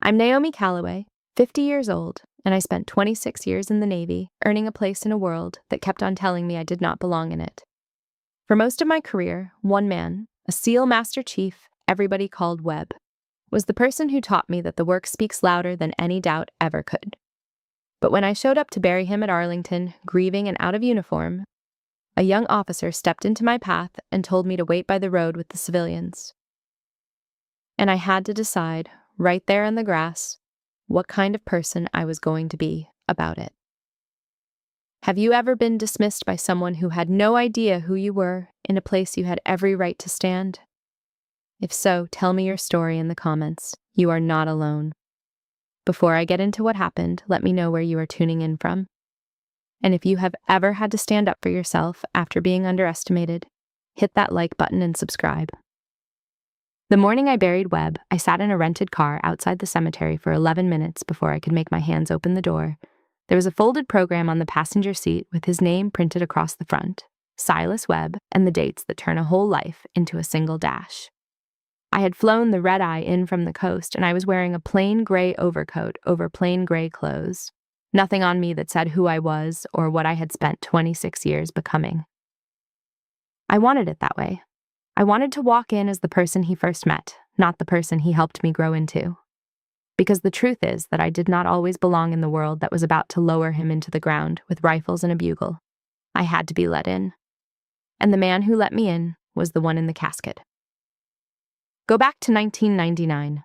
I'm Naomi Calloway, 50 years old, and I spent 26 years in the Navy, earning a place in a world that kept on telling me I did not belong in it. For most of my career, one man, a SEAL Master Chief everybody called Webb, was the person who taught me that the work speaks louder than any doubt ever could. But when I showed up to bury him at Arlington, grieving and out of uniform, a young officer stepped into my path and told me to wait by the road with the civilians. And I had to decide, right there in the grass, what kind of person I was going to be about it. Have you ever been dismissed by someone who had no idea who you were in a place you had every right to stand? If so, tell me your story in the comments. You are not alone. Before I get into what happened, let me know where you are tuning in from. And if you have ever had to stand up for yourself after being underestimated, hit that like button and subscribe. The morning I buried Webb, I sat in a rented car outside the cemetery for 11 minutes before I could make my hands open the door. There was a folded program on the passenger seat with his name printed across the front, Silas Webb, and the dates that turn a whole life into a single dash. I had flown the red-eye in from the coast, and I was wearing a plain gray overcoat over plain gray clothes. Nothing on me that said who I was or what I had spent 26 years becoming. I wanted it that way. I wanted to walk in as the person he first met, not the person he helped me grow into. Because the truth is that I did not always belong in the world that was about to lower him into the ground with rifles and a bugle. I had to be let in. And the man who let me in was the one in the casket. Go back to 1999.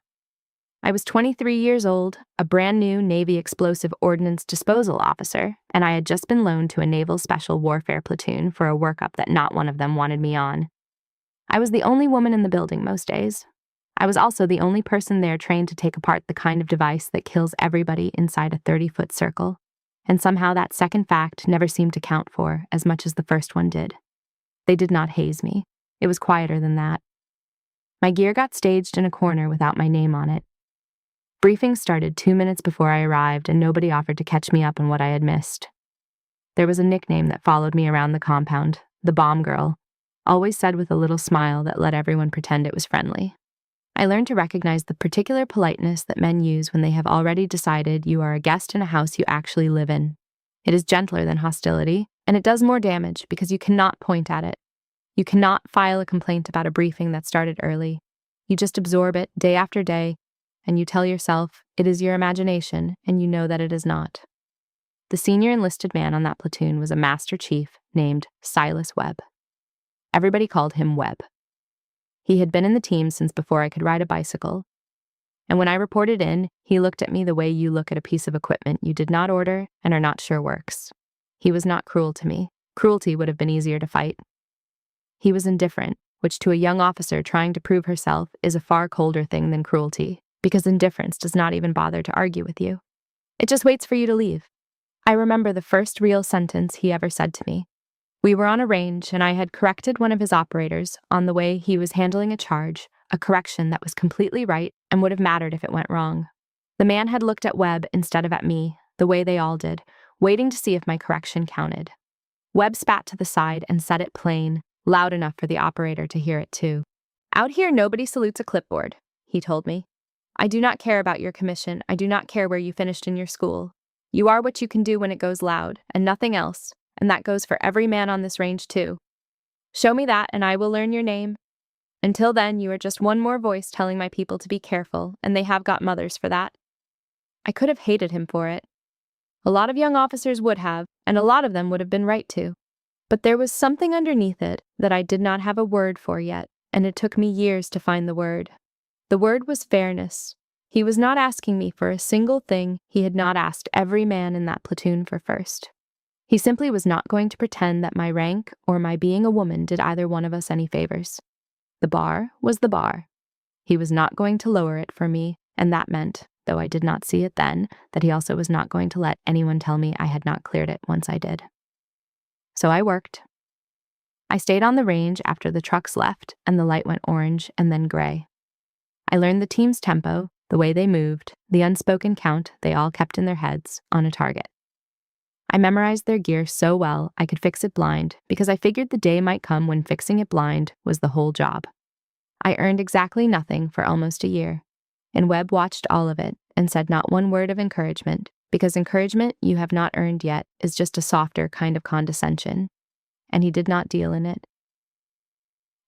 I was 23 years old, a brand new Navy explosive ordnance disposal officer, and I had just been loaned to a naval special warfare platoon for a workup that not one of them wanted me on. I was the only woman in the building most days. I was also the only person there trained to take apart the kind of device that kills everybody inside a 30-foot circle, and somehow that second fact never seemed to count for as much as the first one did. They did not haze me. It was quieter than that. My gear got staged in a corner without my name on it. Briefing started 2 minutes before I arrived, and nobody offered to catch me up on what I had missed. There was a nickname that followed me around the compound, the Bomb Girl, always said with a little smile that let everyone pretend it was friendly. I learned to recognize the particular politeness that men use when they have already decided you are a guest in a house you actually live in. It is gentler than hostility, and it does more damage because you cannot point at it. You cannot file a complaint about a briefing that started early. You just absorb it day after day, and you tell yourself it is your imagination, and you know that it is not. The senior enlisted man on that platoon was a Master Chief named Silas Webb. Everybody called him Webb. He had been in the team since before I could ride a bicycle, and when I reported in, he looked at me the way you look at a piece of equipment you did not order and are not sure works. He was not cruel to me. Cruelty would have been easier to fight. He was indifferent, which to a young officer trying to prove herself is a far colder thing than cruelty, because indifference does not even bother to argue with you. It just waits for you to leave. I remember the first real sentence he ever said to me. We were on a range, and I had corrected one of his operators on the way he was handling a charge, a correction that was completely right and would have mattered if it went wrong. The man had looked at Webb instead of at me, the way they all did, waiting to see if my correction counted. Webb spat to the side and said it plain, loud enough for the operator to hear it too. Out here, nobody salutes a clipboard, he told me. I do not care about your commission. I do not care where you finished in your school. You are what you can do when it goes loud, and nothing else, and that goes for every man on this range too. Show me that, and I will learn your name. Until then, you are just one more voice telling my people to be careful, and they have got mothers for that. I could have hated him for it. A lot of young officers would have, and a lot of them would have been right to. But there was something underneath it that I did not have a word for yet, and it took me years to find the word. The word was fairness. He was not asking me for a single thing he had not asked every man in that platoon for first. He simply was not going to pretend that my rank or my being a woman did either one of us any favors. The bar was the bar. He was not going to lower it for me, and that meant, though I did not see it then, that he also was not going to let anyone tell me I had not cleared it once I did. So I worked. I stayed on the range after the trucks left and the light went orange and then gray. I learned the team's tempo, the way they moved, the unspoken count they all kept in their heads on a target. I memorized their gear so well I could fix it blind because I figured the day might come when fixing it blind was the whole job. I earned exactly nothing for almost a year, and Webb watched all of it and said not one word of encouragement, because encouragement you have not earned yet is just a softer kind of condescension, and he did not deal in it.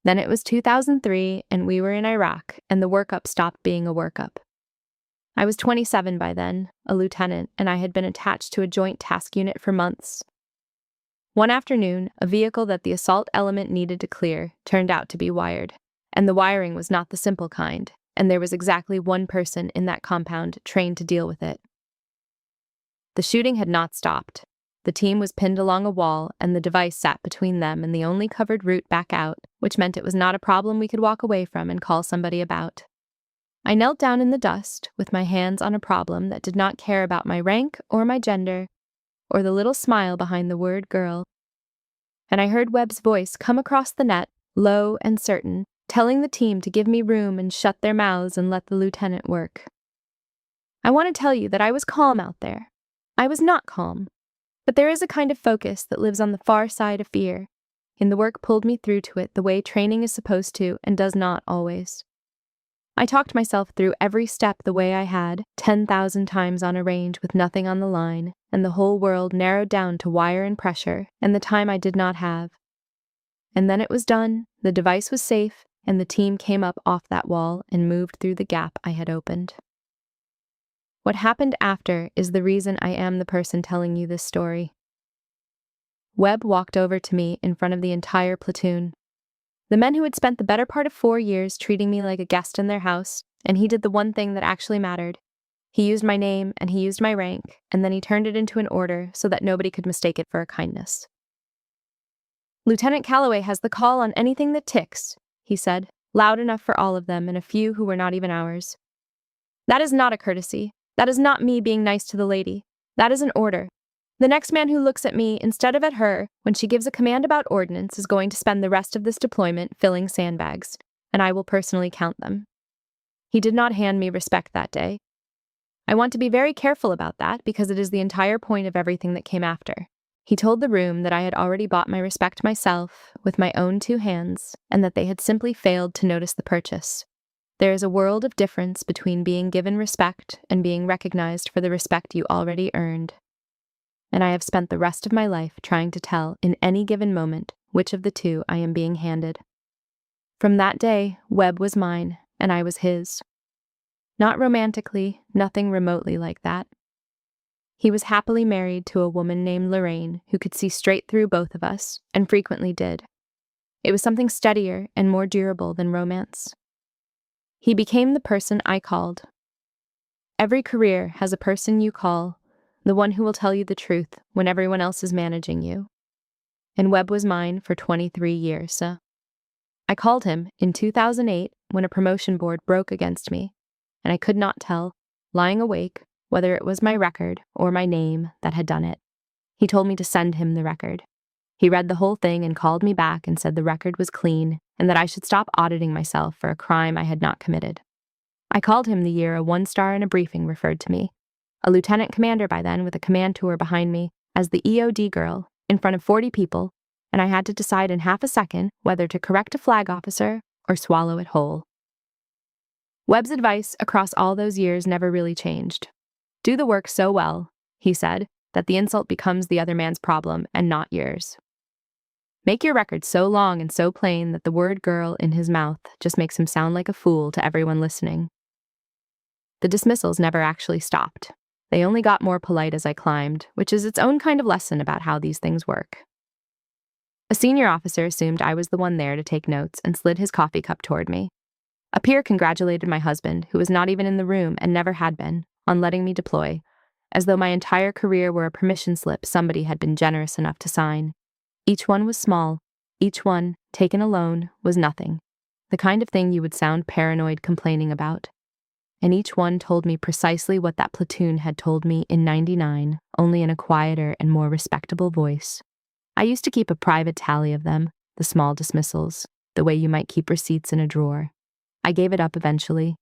Then it was 2003, and we were in Iraq, and the workup stopped being a workup. I was 27 by then, a lieutenant, and I had been attached to a joint task unit for months. One afternoon, a vehicle that the assault element needed to clear turned out to be wired, and the wiring was not the simple kind, and there was exactly one person in that compound trained to deal with it. The shooting had not stopped. The team was pinned along a wall, and the device sat between them and the only covered route back out, which meant it was not a problem we could walk away from and call somebody about. I knelt down in the dust, with my hands on a problem that did not care about my rank or my gender, or the little smile behind the word girl. And I heard Webb's voice come across the net, low and certain, telling the team to give me room and shut their mouths and let the lieutenant work. I want to tell you that I was calm out there. I was not calm. But there is a kind of focus that lives on the far side of fear, and the work pulled me through to it the way training is supposed to and does not always. I talked myself through every step the way I had, 10,000 times on a range with nothing on the line, and the whole world narrowed down to wire and pressure, and the time I did not have. And then it was done, the device was safe, and the team came up off that wall and moved through the gap I had opened. What happened after is the reason I am the person telling you this story. Webb walked over to me in front of the entire platoon. The men who had spent the better part of 4 years treating me like a guest in their house, and he did the one thing that actually mattered. He used my name and he used my rank, and then he turned it into an order so that nobody could mistake it for a kindness. "Lieutenant Calloway has the call on anything that ticks," he said, loud enough for all of them and a few who were not even ours. "That is not a courtesy. That is not me being nice to the lady. That is an order. The next man who looks at me instead of at her when she gives a command about ordnance is going to spend the rest of this deployment filling sandbags, and I will personally count them." He did not hand me respect that day. I want to be very careful about that because it is the entire point of everything that came after. He told the room that I had already bought my respect myself with my own 2 hands, and that they had simply failed to notice the purchase. There is a world of difference between being given respect and being recognized for the respect you already earned. And I have spent the rest of my life trying to tell in any given moment which of the two I am being handed. From that day, Webb was mine, and I was his. Not romantically, nothing remotely like that. He was happily married to a woman named Lorraine who could see straight through both of us, and frequently did. It was something steadier and more durable than romance. He became the person I called. Every career has a person you call, the one who will tell you the truth when everyone else is managing you. And Webb was mine for 23 years. I called him in 2008 when a promotion board broke against me, and I could not tell, lying awake, whether it was my record or my name that had done it. He told me to send him the record. He read the whole thing and called me back and said the record was clean and that I should stop auditing myself for a crime I had not committed. I called him the year a 1-star in a briefing referred to me, a lieutenant commander by then with a command tour behind me, as the EOD girl in front of 40 people, and I had to decide in half a second whether to correct a flag officer or swallow it whole. Webb's advice across all those years never really changed. Do the work so well, he said, that the insult becomes the other man's problem and not yours. Make your record so long and so plain that the word girl in his mouth just makes him sound like a fool to everyone listening. The dismissals never actually stopped. They only got more polite as I climbed, which is its own kind of lesson about how these things work. A senior officer assumed I was the one there to take notes and slid his coffee cup toward me. A peer congratulated my husband, who was not even in the room and never had been, on letting me deploy, as though my entire career were a permission slip somebody had been generous enough to sign. Each one was small. Each one, taken alone, was nothing. The kind of thing you would sound paranoid complaining about. And each one told me precisely what that platoon had told me in '99, only in a quieter and more respectable voice. I used to keep a private tally of them, the small dismissals, the way you might keep receipts in a drawer. I gave it up eventually,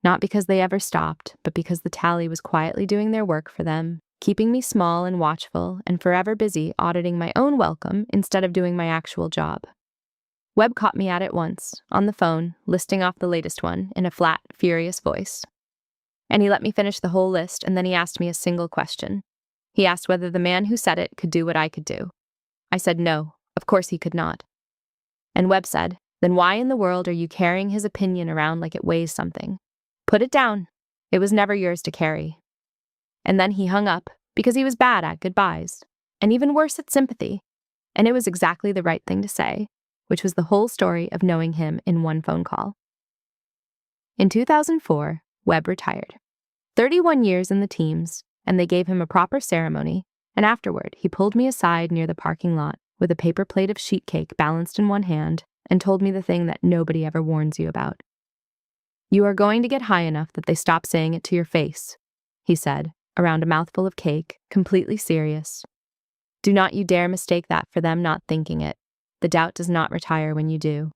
not because they ever stopped, but because the tally was quietly doing their work for them, keeping me small and watchful and forever busy auditing my own welcome instead of doing my actual job. Webb caught me at it once, on the phone, listing off the latest one in a flat, furious voice. And he let me finish the whole list, and then he asked me a single question. He asked whether the man who said it could do what I could do. I said no, of course he could not. And Webb said, "Then why in the world are you carrying his opinion around like it weighs something? Put it down. It was never yours to carry." And then he hung up because he was bad at goodbyes, and even worse at sympathy. And it was exactly the right thing to say, which was the whole story of knowing him in one phone call. In 2004, Webb retired. 31 years in the teams, and they gave him a proper ceremony, and afterward he pulled me aside near the parking lot with a paper plate of sheet cake balanced in one hand and told me the thing that nobody ever warns you about. "You are going to get high enough that they stop saying it to your face," he said, around a mouthful of cake, completely serious. "Do not you dare mistake that for them not thinking it. The doubt does not retire when you do.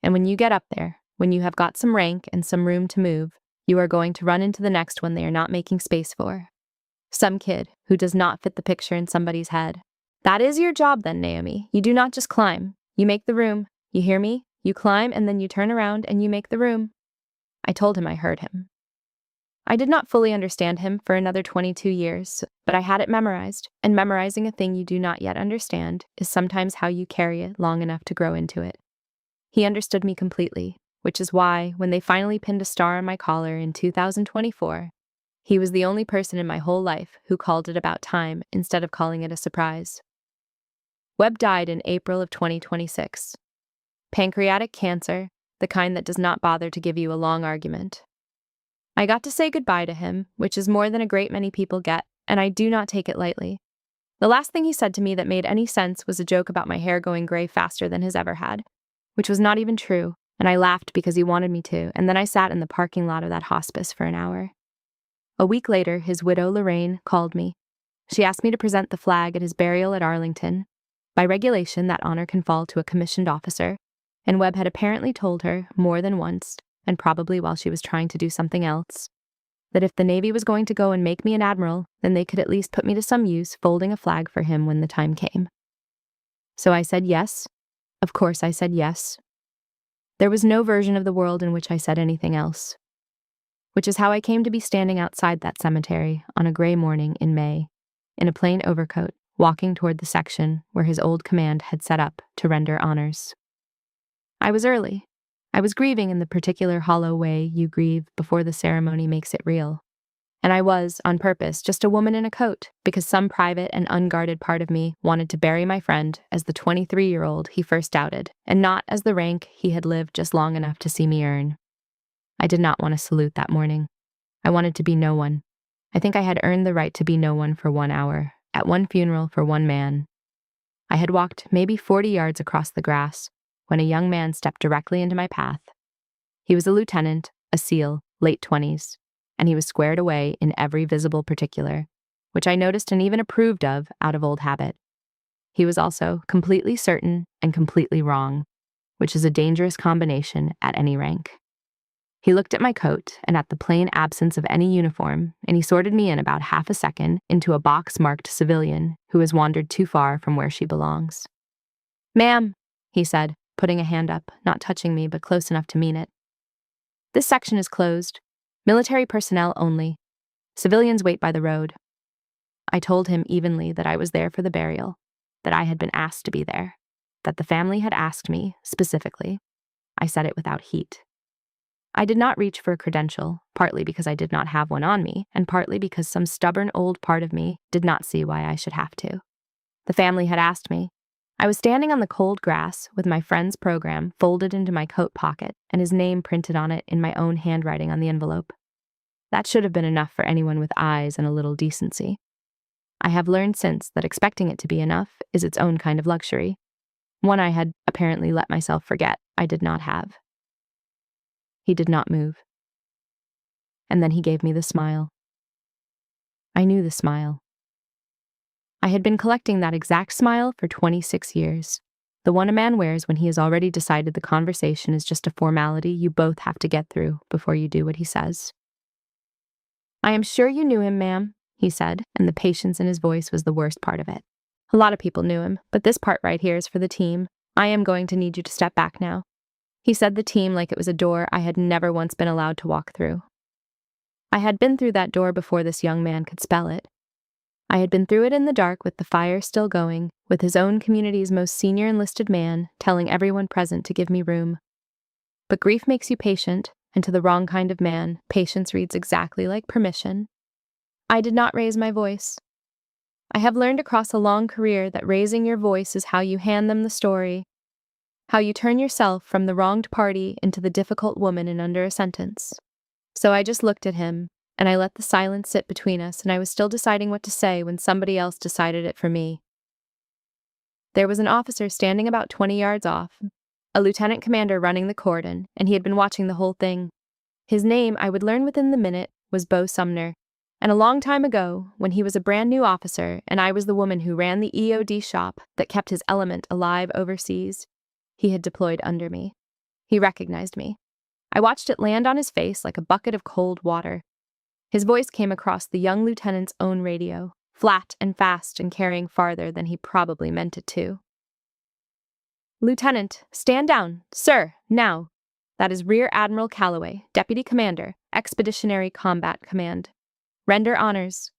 And when you get up there, when you have got some rank and some room to move, you are going to run into the next one they are not making space for. Some kid who does not fit the picture in somebody's head. That is your job then, Naomi. You do not just climb. You make the room. You hear me? You climb and then you turn around and you make the room." I told him I heard him. I did not fully understand him for another 22 years, but I had it memorized, and memorizing a thing you do not yet understand is sometimes how you carry it long enough to grow into it. He understood me completely, which is why, when they finally pinned a star on my collar in 2024, he was the only person in my whole life who called it about time instead of calling it a surprise. Webb died in April of 2026. Pancreatic cancer, the kind that does not bother to give you a long argument. I got to say goodbye to him, which is more than a great many people get, and I do not take it lightly. The last thing he said to me that made any sense was a joke about my hair going gray faster than his ever had, which was not even true, and I laughed because he wanted me to, and then I sat in the parking lot of that hospice for an hour. A week later, his widow, Lorraine, called me. She asked me to present the flag at his burial at Arlington. By regulation, that honor can fall to a commissioned officer, and Webb had apparently told her more than once, and probably while she was trying to do something else, that if the Navy was going to go and make me an admiral, then they could at least put me to some use folding a flag for him when the time came. So I said yes. Of course I said yes. There was no version of the world in which I said anything else. Which is how I came to be standing outside that cemetery on a gray morning in May, in a plain overcoat, walking toward the section where his old command had set up to render honors. I was early. I was grieving in the particular hollow way you grieve before the ceremony makes it real. And I was, on purpose, just a woman in a coat, because some private and unguarded part of me wanted to bury my friend as the 23-year-old he first doubted, and not as the rank he had lived just long enough to see me earn. I did not want to salute that morning. I wanted to be no one. I think I had earned the right to be no one for 1 hour, at one funeral for one man. I had walked maybe 40 yards across the grass when a young man stepped directly into my path. He was a lieutenant, a SEAL, late 20s, and he was squared away in every visible particular, which I noticed and even approved of out of old habit. He was also completely certain and completely wrong, which is a dangerous combination at any rank. He looked at my coat and at the plain absence of any uniform, and he sorted me in about half a second into a box marked civilian who has wandered too far from where she belongs. "Ma'am," he said, putting a hand up, not touching me but close enough to mean it. "This section is closed. Military personnel only. Civilians wait by the road." I told him evenly that I was there for the burial, that I had been asked to be there, that the family had asked me, specifically. I said it without heat. I did not reach for a credential, partly because I did not have one on me, and partly because some stubborn old part of me did not see why I should have to. The family had asked me. I was standing on the cold grass with my friend's program folded into my coat pocket and his name printed on it in my own handwriting on the envelope. That should have been enough for anyone with eyes and a little decency. I have learned since that expecting it to be enough is its own kind of luxury, one I had apparently let myself forget I did not have. He did not move. And then he gave me the smile. I knew the smile. I had been collecting that exact smile for 26 years, the one a man wears when he has already decided the conversation is just a formality you both have to get through before you do what he says. "I am sure you knew him, ma'am," he said, and the patience in his voice was the worst part of it. "A lot of people knew him, but this part right here is for the team. I am going to need you to step back now." He said the team like it was a door I had never once been allowed to walk through. I had been through that door before this young man could spell it. I had been through it in the dark with the fire still going, with his own community's most senior enlisted man telling everyone present to give me room. But grief makes you patient, and to the wrong kind of man, patience reads exactly like permission. I did not raise my voice. I have learned across a long career that raising your voice is how you hand them the story, how you turn yourself from the wronged party into the difficult woman in under a sentence. So I just looked at him, and I let the silence sit between us, and I was still deciding what to say when somebody else decided it for me. There was an officer standing about 20 yards off, a lieutenant commander running the cordon, and he had been watching the whole thing. His name, I would learn within the minute, was Bo Sumner, and a long time ago, when he was a brand new officer and I was the woman who ran the EOD shop that kept his element alive overseas, he had deployed under me. He recognized me. I watched it land on his face like a bucket of cold water. His voice came across the young lieutenant's own radio, flat and fast and carrying farther than he probably meant it to. "Lieutenant, stand down. Sir, now. That is Rear Admiral Calloway, Deputy Commander, Expeditionary Combat Command. Render honors."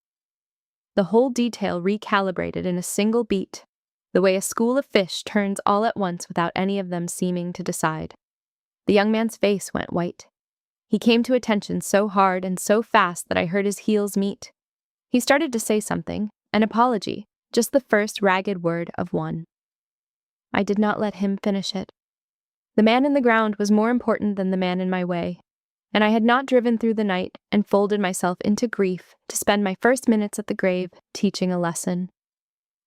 The whole detail recalibrated in a single beat, the way a school of fish turns all at once without any of them seeming to decide. The young man's face went white. He came to attention so hard and so fast that I heard his heels meet. He started to say something, an apology, just the first ragged word of one. I did not let him finish it. The man in the ground was more important than the man in my way, and I had not driven through the night and folded myself into grief to spend my first minutes at the grave teaching a lesson.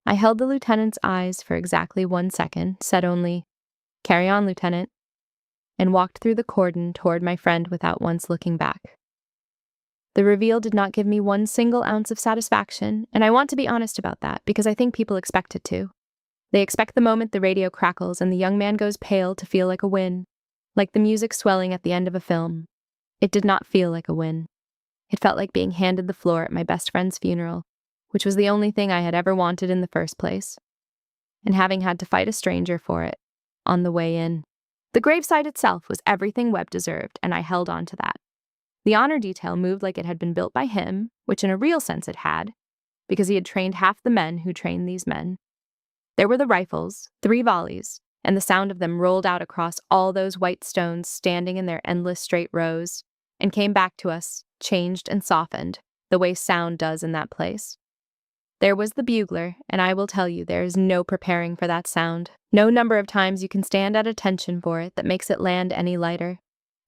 I held the lieutenant's eyes for exactly 1 second, said only, "Carry on, Lieutenant," and walked through the cordon toward my friend without once looking back. The reveal did not give me one single ounce of satisfaction, and I want to be honest about that because I think people expect it to. They expect the moment the radio crackles and the young man goes pale to feel like a win, like the music swelling at the end of a film. It did not feel like a win. It felt like being handed the floor at my best friend's funeral, which was the only thing I had ever wanted in the first place, and having had to fight a stranger for it on the way in. The gravesite itself was everything Webb deserved, and I held on to that. The honor detail moved like it had been built by him, which in a real sense it had, because he had trained half the men who trained these men. There were the rifles, 3 volleys, and the sound of them rolled out across all those white stones standing in their endless straight rows, and came back to us, changed and softened, the way sound does in that place. There was the bugler, and I will tell you there is no preparing for that sound, no number of times you can stand at attention for it that makes it land any lighter.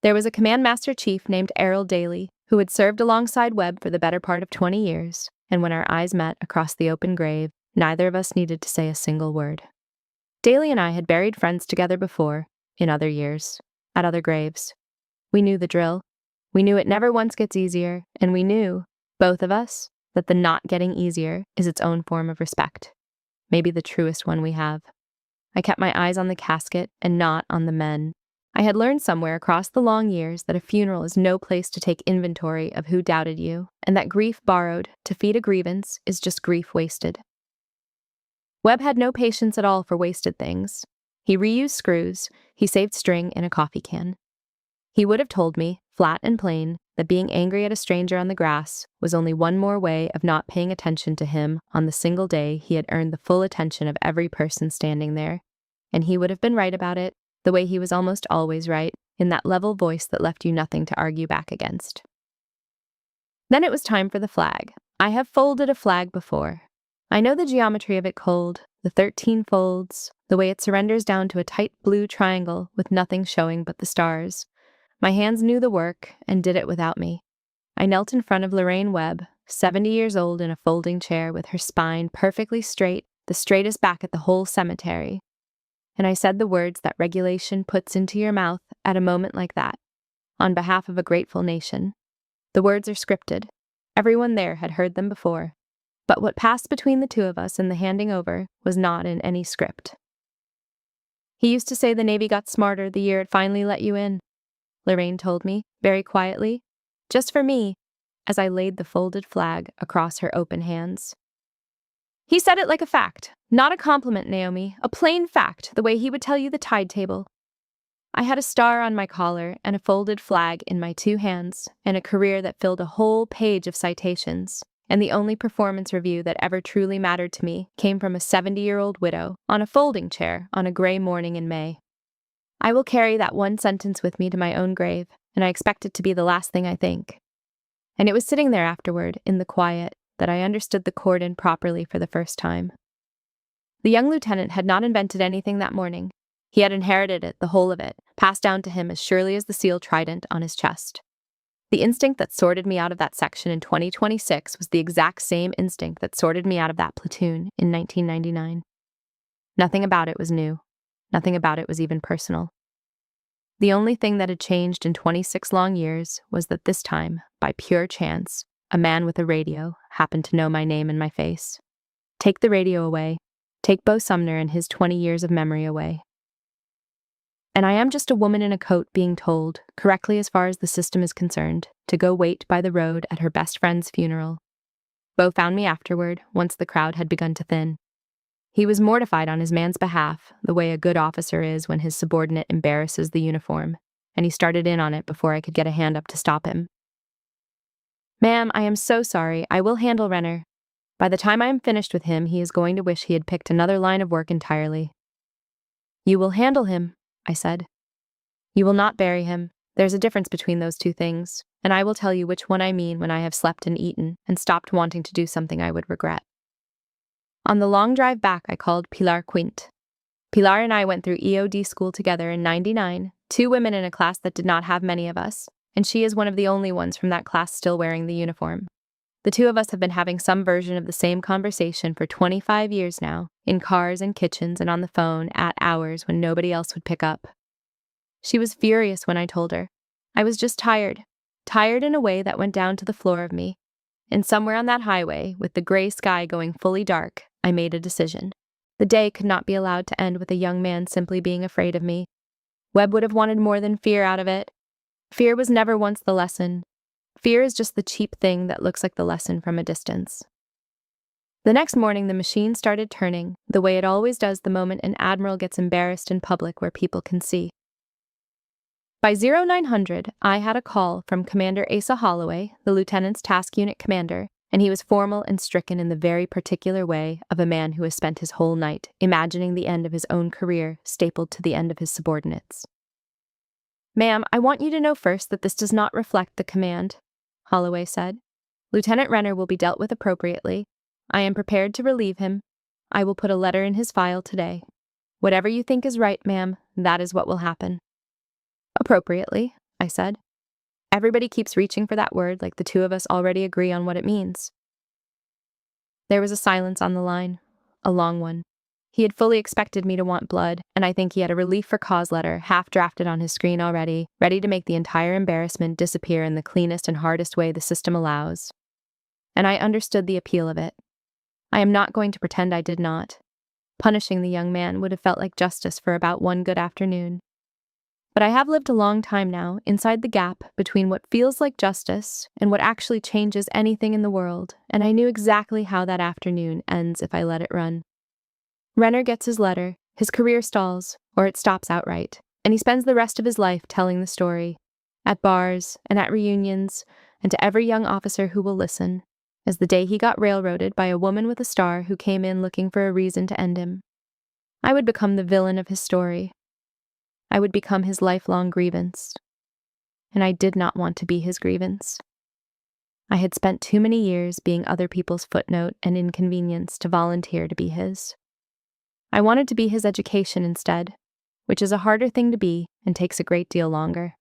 There was a command master chief named Errol Daly, who had served alongside Webb for the better part of 20 years, and when our eyes met across the open grave, neither of us needed to say a single word. Daly and I had buried friends together before, in other years, at other graves. We knew the drill. We knew it never once gets easier, and we knew, both of us, that the not getting easier is its own form of respect, maybe the truest one we have. I kept my eyes on the casket and not on the men. I had learned somewhere across the long years that a funeral is no place to take inventory of who doubted you, and that grief borrowed to feed a grievance is just grief wasted. Webb had no patience at all for wasted things. He reused screws, he saved string in a coffee can. He would have told me, flat and plain, that being angry at a stranger on the grass was only one more way of not paying attention to him on the single day he had earned the full attention of every person standing there. And he would have been right about it, the way he was almost always right, in that level voice that left you nothing to argue back against. Then it was time for the flag. I have folded a flag before. I know the geometry of it cold, the 13 folds, the way it surrenders down to a tight blue triangle with nothing showing but the stars. My hands knew the work and did it without me. I knelt in front of Lorraine Webb, 70 years old in a folding chair with her spine perfectly straight, the straightest back at the whole cemetery. And I said the words that regulation puts into your mouth at a moment like that, on behalf of a grateful nation. The words are scripted. Everyone there had heard them before. But what passed between the two of us in the handing over was not in any script. "He used to say the Navy got smarter the year it finally let you in," Lorraine told me, very quietly, just for me, as I laid the folded flag across her open hands. "He said it like a fact, not a compliment, Naomi, a plain fact, the way he would tell you the tide table." I had a star on my collar and a folded flag in my 2 hands, and a career that filled a whole page of citations. And the only performance review that ever truly mattered to me came from a 70-year-old widow on a folding chair on a gray morning in May. I will carry that one sentence with me to my own grave, and I expect it to be the last thing I think. And it was sitting there afterward, in the quiet, that I understood the cordon properly for the first time. The young lieutenant had not invented anything that morning. He had inherited it, the whole of it, passed down to him as surely as the seal trident on his chest. The instinct that sorted me out of that section in 2026 was the exact same instinct that sorted me out of that platoon in 1999. Nothing about it was new. Nothing about it was even personal. The only thing that had changed in 26 long years was that this time, by pure chance, a man with a radio happened to know my name and my face. Take the radio away. Take Bo Sumner and his 20 years of memory away. And I am just a woman in a coat being told, correctly as far as the system is concerned, to go wait by the road at her best friend's funeral. Bo found me afterward, once the crowd had begun to thin. He was mortified on his man's behalf, the way a good officer is when his subordinate embarrasses the uniform, and he started in on it before I could get a hand up to stop him. "Ma'am, I am so sorry. I will handle Renner. By the time I am finished with him, he is going to wish he had picked another line of work entirely." "You will handle him," I said. "You will not bury him. There's a difference between those two things, and I will tell you which one I mean when I have slept and eaten and stopped wanting to do something I would regret." On the long drive back, I called Pilar Quint. Pilar and I went through EOD school together in '99, 2 women in a class that did not have many of us, and she is one of the only ones from that class still wearing the uniform. The 2 of us have been having some version of the same conversation for 25 years now, in cars and kitchens and on the phone at hours when nobody else would pick up. She was furious when I told her. I was just tired in a way that went down to the floor of me. And somewhere on that highway, with the gray sky going fully dark, I made a decision. The day could not be allowed to end with a young man simply being afraid of me. Webb would have wanted more than fear out of it. Fear was never once the lesson. Fear is just the cheap thing that looks like the lesson from a distance. The next morning, the machine started turning, the way it always does the moment an admiral gets embarrassed in public where people can see. By 0900, I had a call from Commander Asa Holloway, the lieutenant's task unit commander, and he was formal and stricken in the very particular way of a man who has spent his whole night imagining the end of his own career stapled to the end of his subordinates. "Ma'am, I want you to know first that this does not reflect the command," Holloway said. "Lieutenant Renner will be dealt with appropriately. I am prepared to relieve him. I will put a letter in his file today. Whatever you think is right, ma'am, that is what will happen." "Appropriately," I said. Everybody keeps reaching for that word like the 2 of us already agree on what it means. There was a silence on the line, a long one. He had fully expected me to want blood, and I think he had a relief for cause letter half-drafted on his screen already, ready to make the entire embarrassment disappear in the cleanest and hardest way the system allows. And I understood the appeal of it. I am not going to pretend I did not. Punishing the young man would have felt like justice for about one good afternoon. But I have lived a long time now inside the gap between what feels like justice and what actually changes anything in the world, and I knew exactly how that afternoon ends if I let it run. Renner gets his letter, his career stalls, or it stops outright, and he spends the rest of his life telling the story, at bars and at reunions, and to every young officer who will listen, as the day he got railroaded by a woman with a star who came in looking for a reason to end him. I would become the villain of his story. I would become his lifelong grievance. And I did not want to be his grievance. I had spent too many years being other people's footnote and inconvenience to volunteer to be his. I wanted to be his education instead, which is a harder thing to be and takes a great deal longer.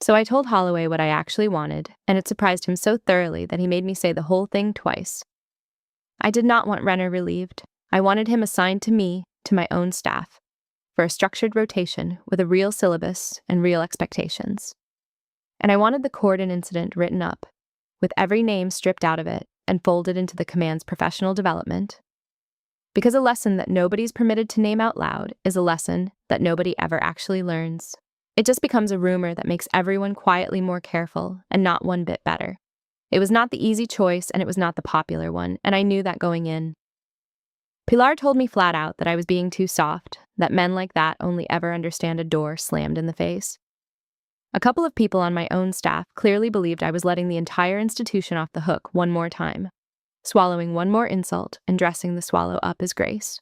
So I told Holloway what I actually wanted, and it surprised him so thoroughly that he made me say the whole thing twice. I did not want Renner relieved. I wanted him assigned to me, to my own staff, for a structured rotation with a real syllabus and real expectations. And I wanted the cordon incident written up, with every name stripped out of it and folded into the command's professional development. Because a lesson that nobody's permitted to name out loud is a lesson that nobody ever actually learns. It just becomes a rumor that makes everyone quietly more careful and not one bit better. It was not the easy choice and it was not the popular one, and I knew that going in. Pilar told me flat out that I was being too soft, that men like that only ever understand a door slammed in the face. A couple of people on my own staff clearly believed I was letting the entire institution off the hook one more time, swallowing one more insult and dressing the swallow up as grace.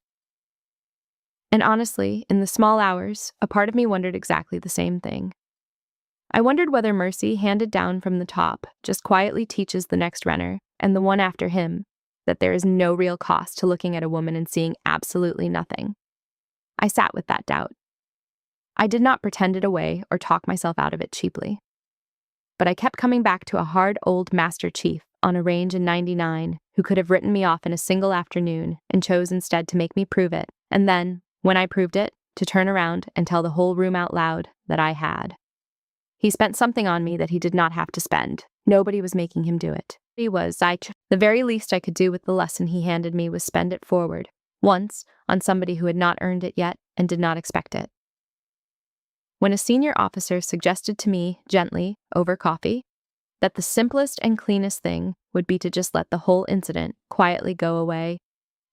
And honestly, in the small hours, a part of me wondered exactly the same thing. I wondered whether mercy handed down from the top just quietly teaches the next Renner, and the one after him, that there is no real cost to looking at a woman and seeing absolutely nothing. I sat with that doubt. I did not pretend it away or talk myself out of it cheaply. But I kept coming back to a hard old master chief on a range in '99 who could have written me off in a single afternoon and chose instead to make me prove it, and then, when I proved it, to turn around and tell the whole room out loud that I had. He spent something on me that he did not have to spend. Nobody was making him do it. The very least I could do with the lesson he handed me was spend it forward, once, on somebody who had not earned it yet and did not expect it. When a senior officer suggested to me, gently, over coffee, that the simplest and cleanest thing would be to just let the whole incident quietly go away,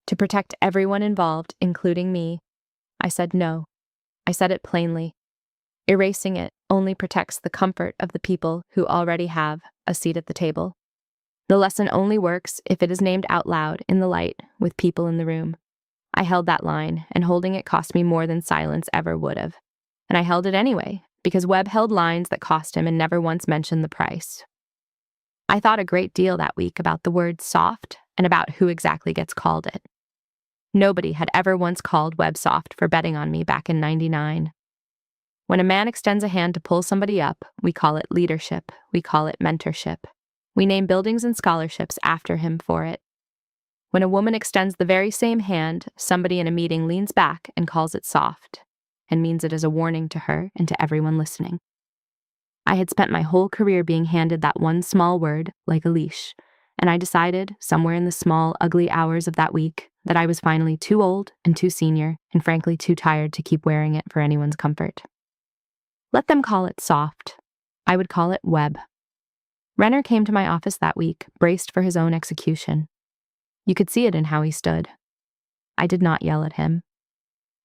to protect everyone involved, including me, I said no. I said it plainly. Erasing it only protects the comfort of the people who already have a seat at the table. The lesson only works if it is named out loud in the light with people in the room. I held that line, and holding it cost me more than silence ever would have. And I held it anyway, because Webb held lines that cost him and never once mentioned the price. I thought a great deal that week about the word soft and about who exactly gets called it. Nobody had ever once called Webb soft for betting on me back in '99. When a man extends a hand to pull somebody up, we call it leadership, we call it mentorship. We name buildings and scholarships after him for it. When a woman extends the very same hand, somebody in a meeting leans back and calls it soft, and means it as a warning to her and to everyone listening. I had spent my whole career being handed that one small word, like a leash, and I decided, somewhere in the small, ugly hours of that week, that I was finally too old and too senior, and frankly too tired to keep wearing it for anyone's comfort. Let them call it soft. I would call it Webb. Renner came to my office that week, braced for his own execution. You could see it in how he stood. I did not yell at him.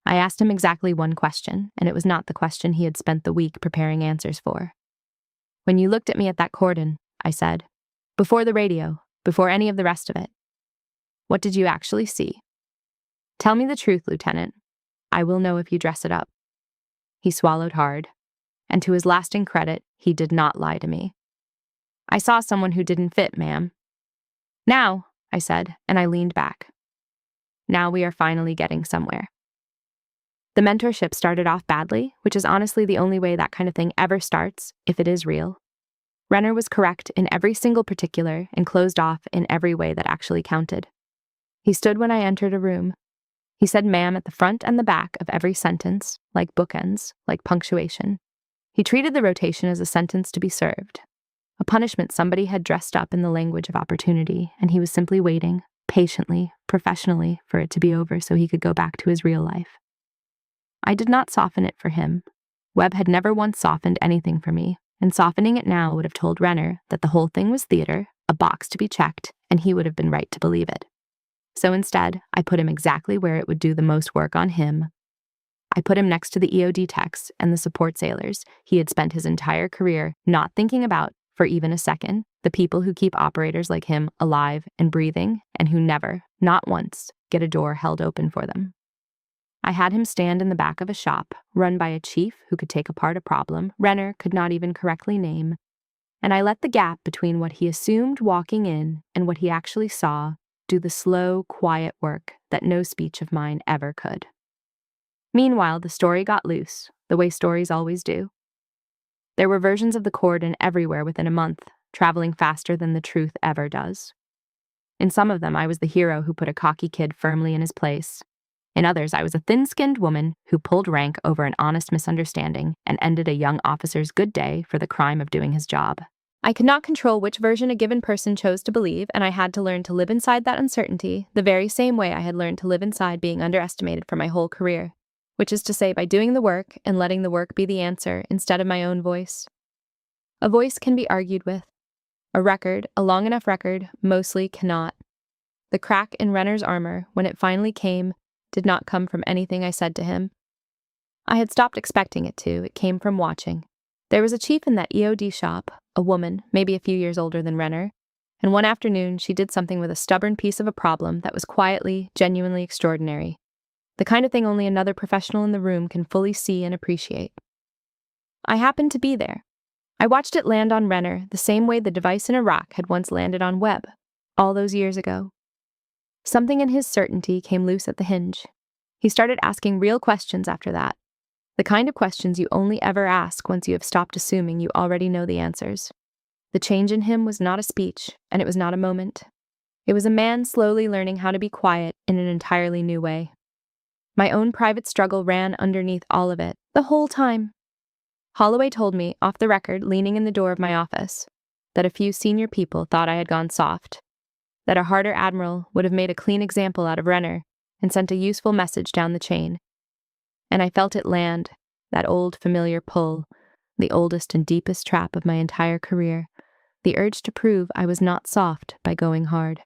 I asked him exactly one question, and it was not the question he had spent the week preparing answers for. When you looked at me at that cordon, I said, before the radio, before any of the rest of it, what did you actually see? Tell me the truth, Lieutenant. I will know if you dress it up. He swallowed hard, and to his lasting credit, he did not lie to me. I saw someone who didn't fit, ma'am. Now, I said, and I leaned back. Now we are finally getting somewhere. The mentorship started off badly, which is honestly the only way that kind of thing ever starts, if it is real. Renner was correct in every single particular and closed off in every way that actually counted. He stood when I entered a room. He said ma'am at the front and the back of every sentence, like bookends, like punctuation. He treated the rotation as a sentence to be served, a punishment somebody had dressed up in the language of opportunity, and he was simply waiting, patiently, professionally, for it to be over so he could go back to his real life. I did not soften it for him. Webb had never once softened anything for me, and softening it now would have told Renner that the whole thing was theater, a box to be checked, and he would have been right to believe it. So instead, I put him exactly where it would do the most work on him. I put him next to the EOD techs and the support sailors he had spent his entire career not thinking about, for even a second, the people who keep operators like him alive and breathing, and who never, not once, get a door held open for them. I had him stand in the back of a shop, run by a chief who could take apart a problem Renner could not even correctly name, and I let the gap between what he assumed walking in and what he actually saw do the slow, quiet work that no speech of mine ever could. Meanwhile, the story got loose, the way stories always do. There were versions of the cordon everywhere within a month, traveling faster than the truth ever does. In some of them, I was the hero who put a cocky kid firmly in his place. In others, I was a thin-skinned woman who pulled rank over an honest misunderstanding and ended a young officer's good day for the crime of doing his job. I could not control which version a given person chose to believe, and I had to learn to live inside that uncertainty the very same way I had learned to live inside being underestimated for my whole career, which is to say by doing the work and letting the work be the answer instead of my own voice. A voice can be argued with. A record, a long enough record, mostly cannot. The crack in Renner's armor, when it finally came, did not come from anything I said to him, I had stopped expecting it to. It came from watching. There was a chief in that EOD shop, a woman, maybe a few years older than Renner, and one afternoon she did something with a stubborn piece of a problem that was quietly, genuinely extraordinary. The kind of thing only another professional in the room can fully see and appreciate. I happened to be there. I watched it land on Renner the same way the device in Iraq had once landed on Webb, all those years ago. Something in his certainty came loose at the hinge. He started asking real questions after that, the kind of questions you only ever ask once you have stopped assuming you already know the answers. The change in him was not a speech, and it was not a moment. It was a man slowly learning how to be quiet in an entirely new way. My own private struggle ran underneath all of it, the whole time. Holloway told me, off the record, leaning in the door of my office, that a few senior people thought I had gone soft, that a harder admiral would have made a clean example out of Renner and sent a useful message down the chain. And I felt it land, that old familiar pull, the oldest and deepest trap of my entire career, the urge to prove I was not soft by going hard.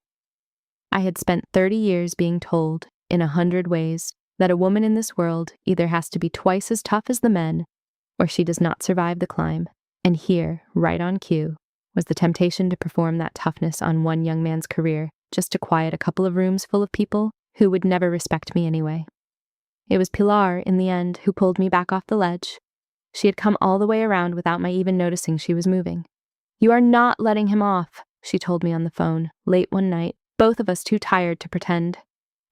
I had spent 30 years being told, in 100 ways, that a woman in this world either has to be twice as tough as the men, or she does not survive the climb, and here, right on cue, was the temptation to perform that toughness on one young man's career, just to quiet a couple of rooms full of people who would never respect me anyway. It was Pilar, in the end, who pulled me back off the ledge. She had come all the way around without my even noticing she was moving. "You are not letting him off," she told me on the phone, late one night, both of us too tired to pretend.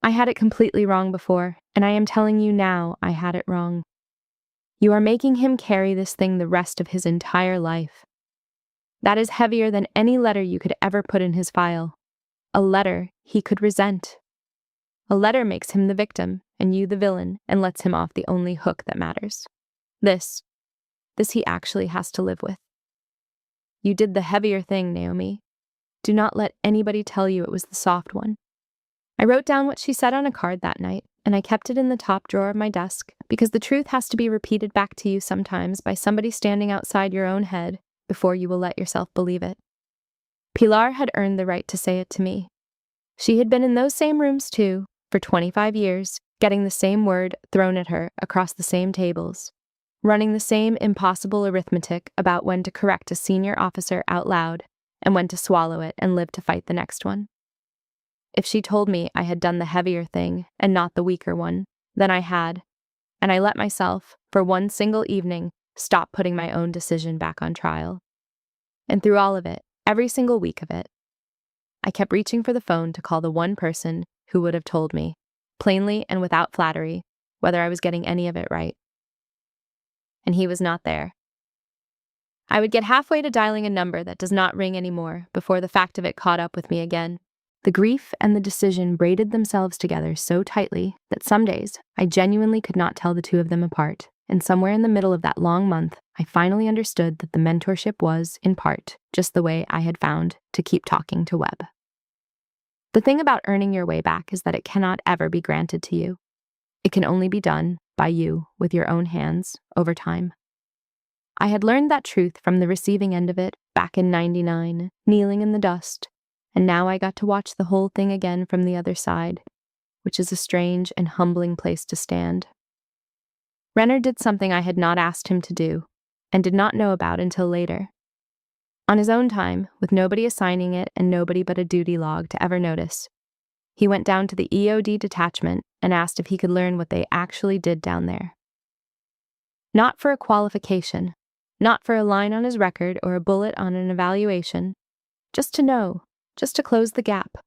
"I had it completely wrong before, and I am telling you now I had it wrong. You are making him carry this thing the rest of his entire life. That is heavier than any letter you could ever put in his file. A letter he could resent. A letter makes him the victim, and you the villain, and lets him off the only hook that matters. This he actually has to live with. You did the heavier thing, Naomi. Do not let anybody tell you it was the soft one." I wrote down what she said on a card that night, and I kept it in the top drawer of my desk, because the truth has to be repeated back to you sometimes by somebody standing outside your own head before you will let yourself believe it. Pilar had earned the right to say it to me. She had been in those same rooms too, for 25 years, getting the same word thrown at her across the same tables, running the same impossible arithmetic about when to correct a senior officer out loud and when to swallow it and live to fight the next one. If she told me I had done the heavier thing and not the weaker one, then I had, and I let myself, for one single evening, stop putting my own decision back on trial. And through all of it, every single week of it, I kept reaching for the phone to call the one person who would have told me, plainly and without flattery, whether I was getting any of it right. And he was not there. I would get halfway to dialing a number that does not ring anymore before the fact of it caught up with me again. The grief and the decision braided themselves together so tightly that some days I genuinely could not tell the two of them apart, and somewhere in the middle of that long month, I finally understood that the mentorship was, in part, just the way I had found to keep talking to Webb. The thing about earning your way back is that it cannot ever be granted to you. It can only be done by you with your own hands over time. I had learned that truth from the receiving end of it back in '99, kneeling in the dust, and now I got to watch the whole thing again from the other side, which is a strange and humbling place to stand. Renner did something I had not asked him to do, and did not know about until later. On his own time, with nobody assigning it and nobody but a duty log to ever notice, he went down to the EOD detachment and asked if he could learn what they actually did down there. Not for a qualification, not for a line on his record or a bullet on an evaluation, just to know, just to close the gap.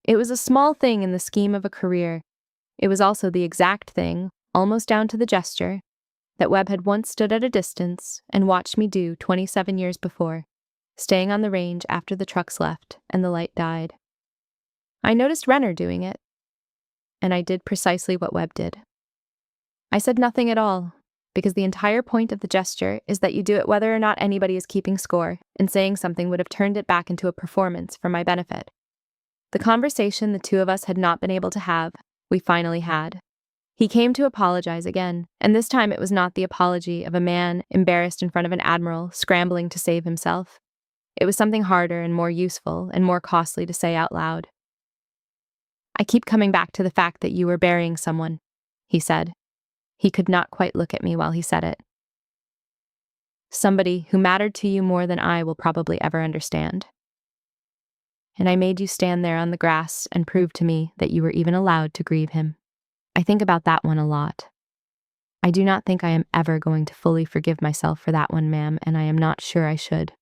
It was a small thing in the scheme of a career. It was also the exact thing, almost down to the gesture, that Webb had once stood at a distance and watched me do 27 years before, staying on the range after the trucks left and the light died. I noticed Renner doing it, and I did precisely what Webb did. I said nothing at all, because the entire point of the gesture is that you do it whether or not anybody is keeping score, and saying something would have turned it back into a performance for my benefit. The conversation the two of us had not been able to have, we finally had. He came to apologize again, and this time it was not the apology of a man embarrassed in front of an admiral scrambling to save himself. It was something harder and more useful and more costly to say out loud. "I keep coming back to the fact that you were burying someone," he said. He could not quite look at me while he said it. Somebody who mattered to you more than I will probably ever understand. And I made you stand there on the grass and prove to me that you were even allowed to grieve him. I think about that one a lot. I do not think I am ever going to fully forgive myself for that one, ma'am, and I am not sure I should.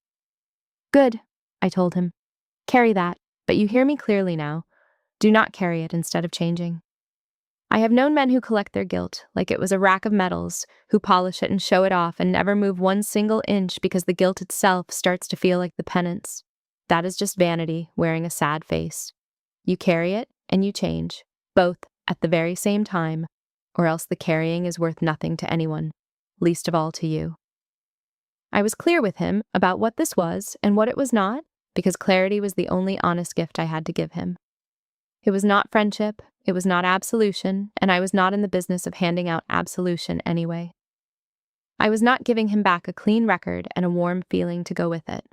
Good, I told him. Carry that, but you hear me clearly now. Do not carry it instead of changing. I have known men who collect their guilt like it was a rack of medals, who polish it and show it off and never move one single inch because the guilt itself starts to feel like the penance. That is just vanity wearing a sad face. You carry it and you change, both at the very same time, or else the carrying is worth nothing to anyone, least of all to you. I was clear with him about what this was and what it was not, because clarity was the only honest gift I had to give him. It was not friendship, it was not absolution, and I was not in the business of handing out absolution anyway. I was not giving him back a clean record and a warm feeling to go with it.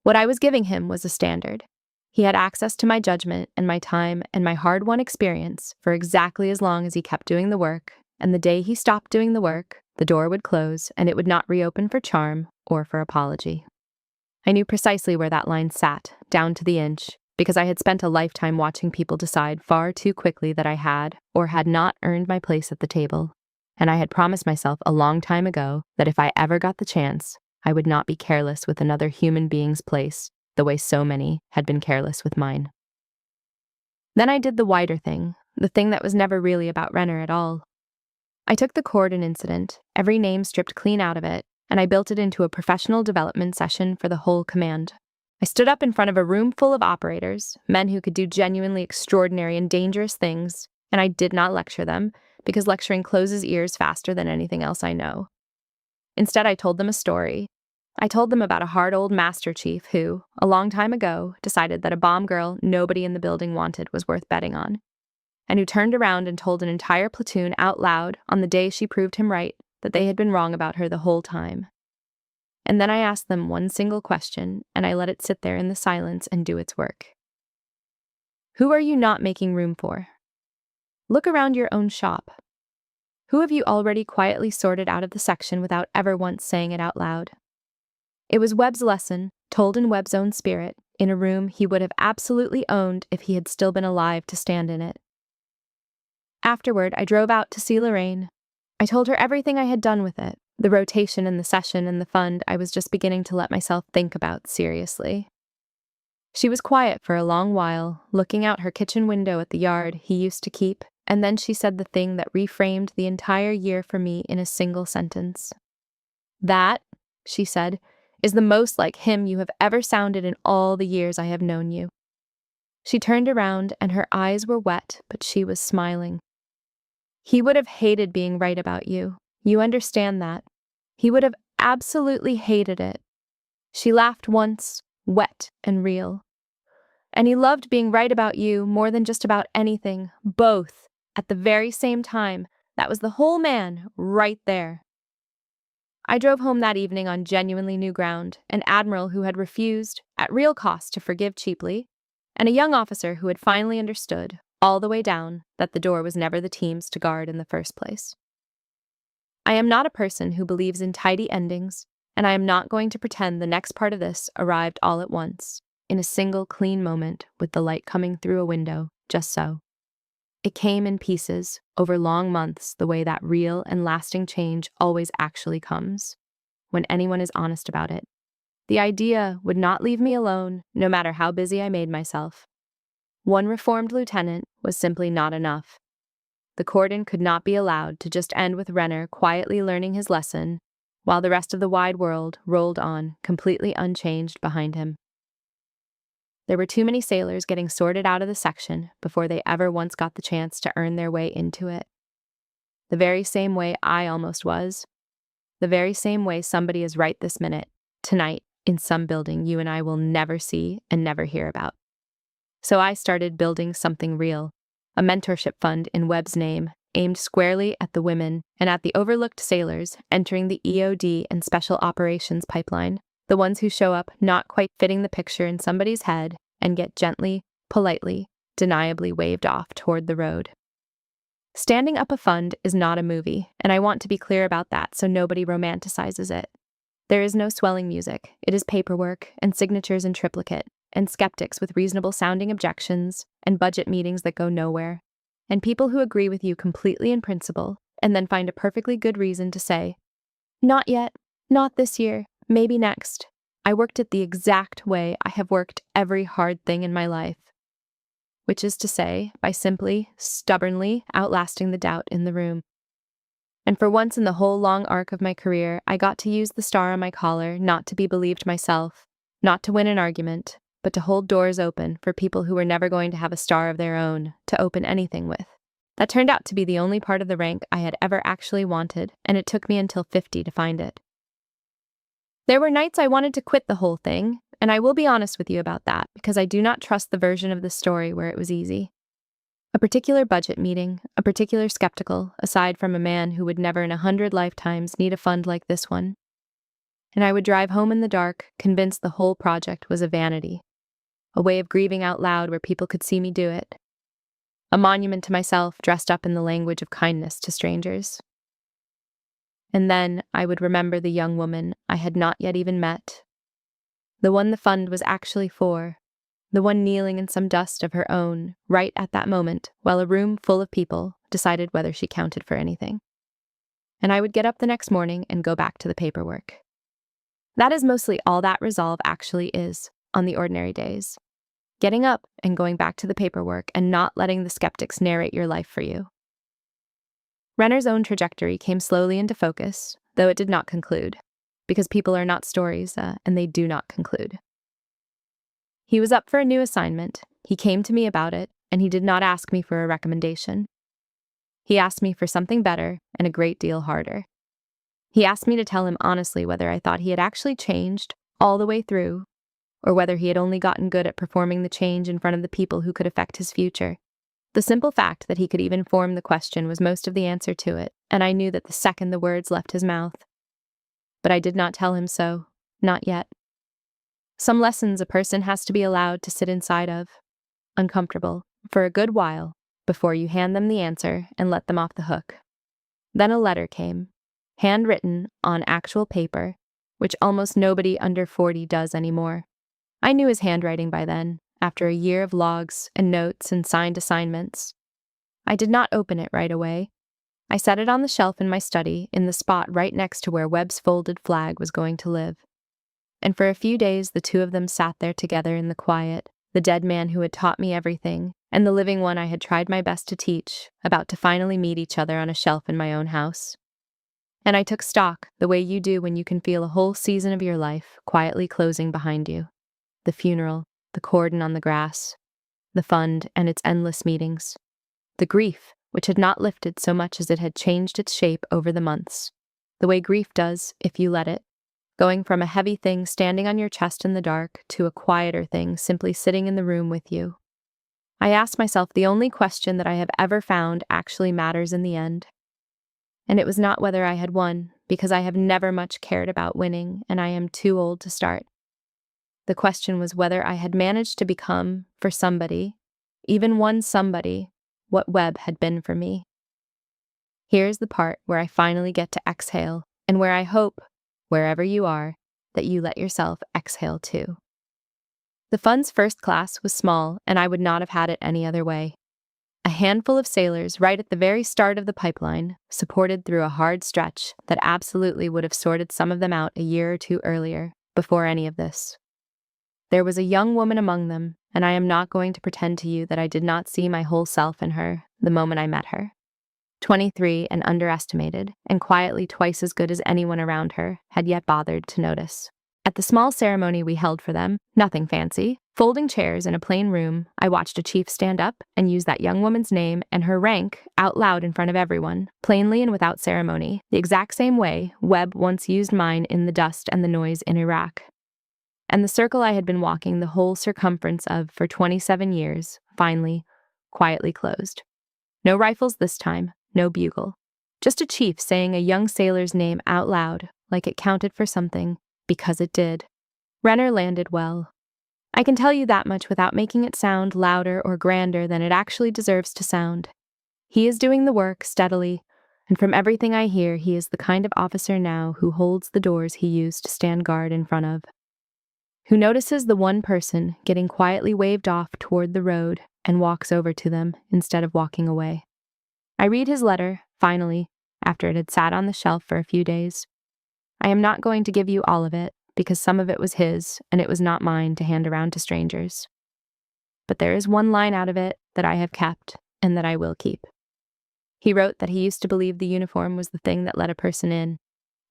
What I was giving him was a standard. He had access to my judgment and my time and my hard-won experience for exactly as long as he kept doing the work, and the day he stopped doing the work, the door would close and it would not reopen for charm or for apology. I knew precisely where that line sat, down to the inch, because I had spent a lifetime watching people decide far too quickly that I had or had not earned my place at the table, and I had promised myself a long time ago that if I ever got the chance, I would not be careless with another human being's place the way so many had been careless with mine. Then I did the wider thing, the thing that was never really about Renner at all. I took the Corden incident, every name stripped clean out of it, and I built it into a professional development session for the whole command. I stood up in front of a room full of operators, men who could do genuinely extraordinary and dangerous things, and I did not lecture them, because lecturing closes ears faster than anything else I know. Instead, I told them a story. I told them about a hard old master chief who, a long time ago, decided that a bomb girl nobody in the building wanted was worth betting on, and who turned around and told an entire platoon out loud on the day she proved him right that they had been wrong about her the whole time. And then I asked them one single question, and I let it sit there in the silence and do its work. Who are you not making room for? Look around your own shop. Who have you already quietly sorted out of the section without ever once saying it out loud? It was Webb's lesson, told in Webb's own spirit, in a room he would have absolutely owned if he had still been alive to stand in it. Afterward, I drove out to see Lorraine. I told her everything I had done with it, the rotation and the session and the fund I was just beginning to let myself think about seriously. She was quiet for a long while, looking out her kitchen window at the yard he used to keep, and then she said the thing that reframed the entire year for me in a single sentence. That, she said, is the most like him you have ever sounded in all the years I have known you. She turned around and her eyes were wet, but she was smiling. He would have hated being right about you. You understand that. He would have absolutely hated it. She laughed once, wet and real. And he loved being right about you more than just about anything, both, at the very same time. That was the whole man, right there. I drove home that evening on genuinely new ground, an admiral who had refused, at real cost, to forgive cheaply, and a young officer who had finally understood, all the way down, that the door was never the team's to guard in the first place. I am not a person who believes in tidy endings, and I am not going to pretend the next part of this arrived all at once, in a single clean moment with the light coming through a window, just so. It came in pieces, over long months, the way that real and lasting change always actually comes, when anyone is honest about it. The idea would not leave me alone, no matter how busy I made myself. One reformed lieutenant was simply not enough. The Corden could not be allowed to just end with Renner quietly learning his lesson, while the rest of the wide world rolled on, completely unchanged behind him. There were too many sailors getting sorted out of the section before they ever once got the chance to earn their way into it. The very same way I almost was. The very same way somebody is right this minute, tonight, in some building you and I will never see and never hear about. So I started building something real, a mentorship fund in Webb's name, aimed squarely at the women and at the overlooked sailors entering the EOD and Special Operations pipeline, the ones who show up not quite fitting the picture in somebody's head and get gently, politely, deniably waved off toward the road. Standing up a fund is not a movie, and I want to be clear about that so nobody romanticizes it. There is no swelling music. It is paperwork and signatures in triplicate, and skeptics with reasonable sounding objections, and budget meetings that go nowhere, and people who agree with you completely in principle, and then find a perfectly good reason to say, "Not yet, not this year, maybe next." I worked it the exact way I have worked every hard thing in my life, which is to say, by simply, stubbornly outlasting the doubt in the room. And for once in the whole long arc of my career, I got to use the star on my collar not to be believed myself, not to win an argument, but to hold doors open for people who were never going to have a star of their own to open anything with. That turned out to be the only part of the rank I had ever actually wanted, and it took me until 50 to find it. There were nights I wanted to quit the whole thing, and I will be honest with you about that, because I do not trust the version of the story where it was easy. A particular budget meeting, a particular skeptical, aside from a man who would never in 100 lifetimes need a fund like this one. And I would drive home in the dark, convinced the whole project was a vanity, a way of grieving out loud where people could see me do it, a monument to myself dressed up in the language of kindness to strangers. And then I would remember the young woman I had not yet even met, the one the fund was actually for, the one kneeling in some dust of her own, right at that moment, while a room full of people decided whether she counted for anything. And I would get up the next morning and go back to the paperwork. That is mostly all that resolve actually is, on the ordinary days. Getting up and going back to the paperwork and not letting the skeptics narrate your life for you. Renner's own trajectory came slowly into focus, though it did not conclude, because people are not stories, and they do not conclude. He was up for a new assignment, he came to me about it, and he did not ask me for a recommendation. He asked me for something better and a great deal harder. He asked me to tell him honestly whether I thought he had actually changed all the way through, or whether he had only gotten good at performing the change in front of the people who could affect his future. The simple fact that he could even form the question was most of the answer to it, and I knew that the second the words left his mouth. But I did not tell him so, not yet. Some lessons a person has to be allowed to sit inside of, uncomfortable, for a good while, before you hand them the answer and let them off the hook. Then a letter came, handwritten on actual paper, which almost nobody under 40 does anymore. I knew his handwriting by then, after a year of logs and notes and signed assignments. I did not open it right away. I set it on the shelf in my study, in the spot right next to where Webb's folded flag was going to live. And for a few days the two of them sat there together in the quiet, the dead man who had taught me everything, and the living one I had tried my best to teach, about to finally meet each other on a shelf in my own house. And I took stock, the way you do when you can feel a whole season of your life quietly closing behind you. The funeral, the cordon on the grass, the fund and its endless meetings, the grief, which had not lifted so much as it had changed its shape over the months, the way grief does if you let it, going from a heavy thing standing on your chest in the dark to a quieter thing simply sitting in the room with you. I asked myself the only question that I have ever found actually matters in the end. And it was not whether I had won, because I have never much cared about winning, and I am too old to start. The question was whether I had managed to become, for somebody, even one somebody, what Webb had been for me. Here's the part where I finally get to exhale, and where I hope, wherever you are, that you let yourself exhale too. The fund's first class was small, and I would not have had it any other way. A handful of sailors right at the very start of the pipeline, supported through a hard stretch that absolutely would have sorted some of them out a year or two earlier, before any of this. There was a young woman among them, and I am not going to pretend to you that I did not see my whole self in her the moment I met her. 23 and underestimated, and quietly twice as good as anyone around her had yet bothered to notice. At the small ceremony we held for them, nothing fancy, folding chairs in a plain room, I watched a chief stand up and use that young woman's name and her rank out loud in front of everyone, plainly and without ceremony, the exact same way Webb once used mine in the dust and the noise in Iraq. And the circle I had been walking the whole circumference of for 27 years, finally, quietly closed. No rifles this time, no bugle. Just a chief saying a young sailor's name out loud, like it counted for something, because it did. Renner landed well. I can tell you that much without making it sound louder or grander than it actually deserves to sound. He is doing the work steadily, and from everything I hear, he is the kind of officer now who holds the doors he used to stand guard in front of, who notices the one person getting quietly waved off toward the road and walks over to them instead of walking away. I read his letter, finally, after it had sat on the shelf for a few days. I am not going to give you all of it, because some of it was his, and it was not mine to hand around to strangers. But there is one line out of it that I have kept, and that I will keep. He wrote that he used to believe the uniform was the thing that let a person in,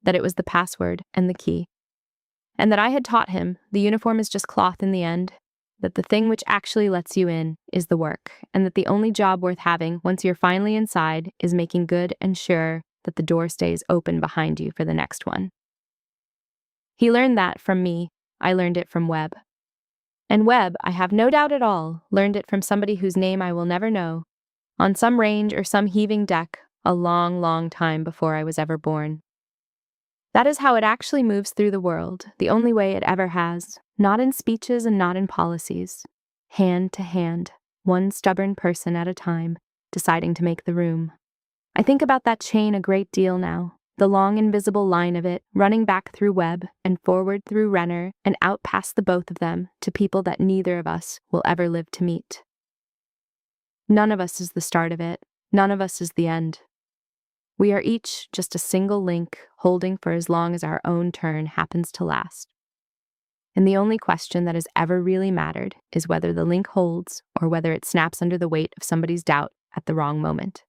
that it was the password and the key, and that I had taught him the uniform is just cloth in the end, that the thing which actually lets you in is the work, and that the only job worth having once you're finally inside is making good and sure that the door stays open behind you for the next one. He learned that from me. I learned it from Webb. And Webb, I have no doubt at all, learned it from somebody whose name I will never know, on some range or some heaving deck, a long, long time before I was ever born. That is how it actually moves through the world, the only way it ever has, not in speeches and not in policies. Hand to hand, one stubborn person at a time, deciding to make the room. I think about that chain a great deal now, the long invisible line of it, running back through Webb and forward through Renner and out past the both of them to people that neither of us will ever live to meet. None of us is the start of it. None of us is the end. We are each just a single link holding for as long as our own turn happens to last. And the only question that has ever really mattered is whether the link holds or whether it snaps under the weight of somebody's doubt at the wrong moment.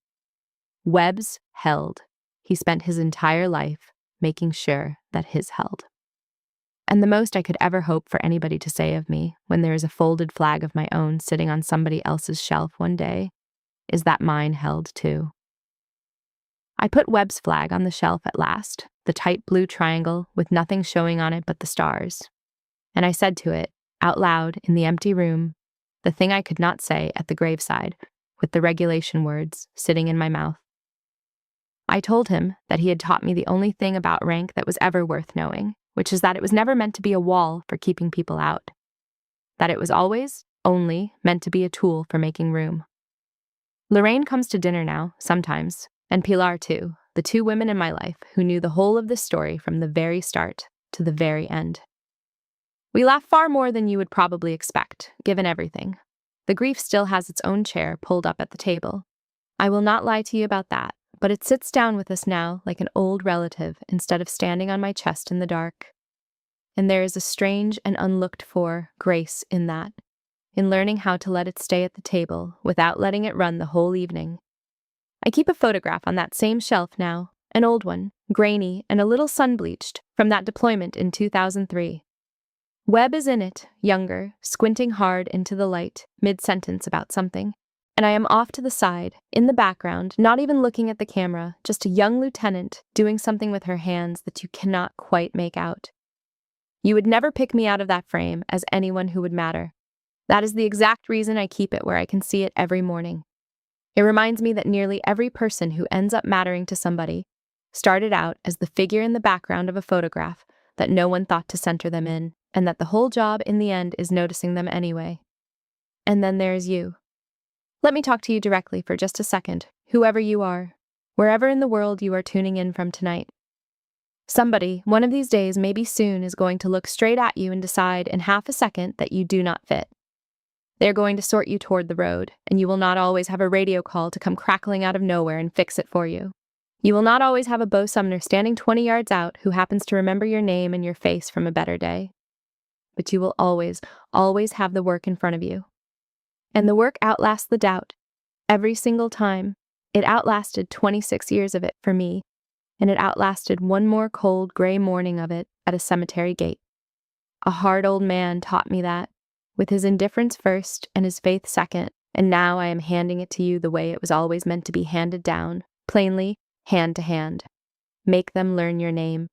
Webb's held. He spent his entire life making sure that his held. And the most I could ever hope for anybody to say of me when there is a folded flag of my own sitting on somebody else's shelf one day is that mine held too. I put Webb's flag on the shelf at last, the tight blue triangle with nothing showing on it but the stars. And I said to it, out loud in the empty room, the thing I could not say at the graveside, with the regulation words sitting in my mouth. I told him that he had taught me the only thing about rank that was ever worth knowing, which is that it was never meant to be a wall for keeping people out. That it was always, only, meant to be a tool for making room. Lorraine comes to dinner now, sometimes, and Pilar too, the two women in my life who knew the whole of this story from the very start to the very end. We laugh far more than you would probably expect, given everything. The grief still has its own chair pulled up at the table. I will not lie to you about that, but it sits down with us now like an old relative instead of standing on my chest in the dark. And there is a strange and unlooked-for grace in that, in learning how to let it stay at the table without letting it run the whole evening. I keep a photograph on that same shelf now, an old one, grainy and a little sun-bleached, from that deployment in 2003. Webb is in it, younger, squinting hard into the light, mid-sentence about something. And I am off to the side, in the background, not even looking at the camera, just a young lieutenant doing something with her hands that you cannot quite make out. You would never pick me out of that frame as anyone who would matter. That is the exact reason I keep it where I can see it every morning. It reminds me that nearly every person who ends up mattering to somebody started out as the figure in the background of a photograph that no one thought to center them in, and that the whole job in the end is noticing them anyway. And then there is you. Let me talk to you directly for just a second, whoever you are, wherever in the world you are tuning in from tonight. Somebody, one of these days, maybe soon, is going to look straight at you and decide in half a second that you do not fit. They're going to sort you toward the road, and you will not always have a radio call to come crackling out of nowhere and fix it for you. You will not always have a Bo Sumner standing 20 yards out who happens to remember your name and your face from a better day. But you will always, always have the work in front of you. And the work outlasts the doubt. Every single time. It outlasted 26 years of it for me, and it outlasted one more cold, gray morning of it at a cemetery gate. A hard old man taught me that, with his indifference first and his faith second, and now I am handing it to you the way it was always meant to be handed down, plainly, hand to hand. Make them learn your name.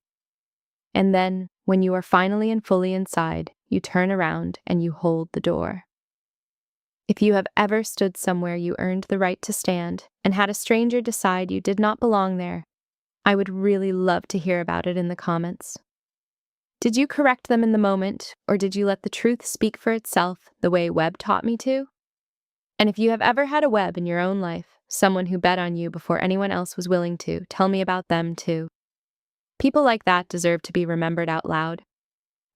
And then, when you are finally and fully inside, you turn around and you hold the door. If you have ever stood somewhere you earned the right to stand and had a stranger decide you did not belong there, I would really love to hear about it in the comments. Did you correct them in the moment, or did you let the truth speak for itself the way Webb taught me to? And if you have ever had a Webb in your own life, someone who bet on you before anyone else was willing to. Tell me about them, too. People like that deserve to be remembered out loud.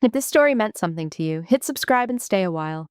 If this story meant something to you, hit subscribe and stay a while.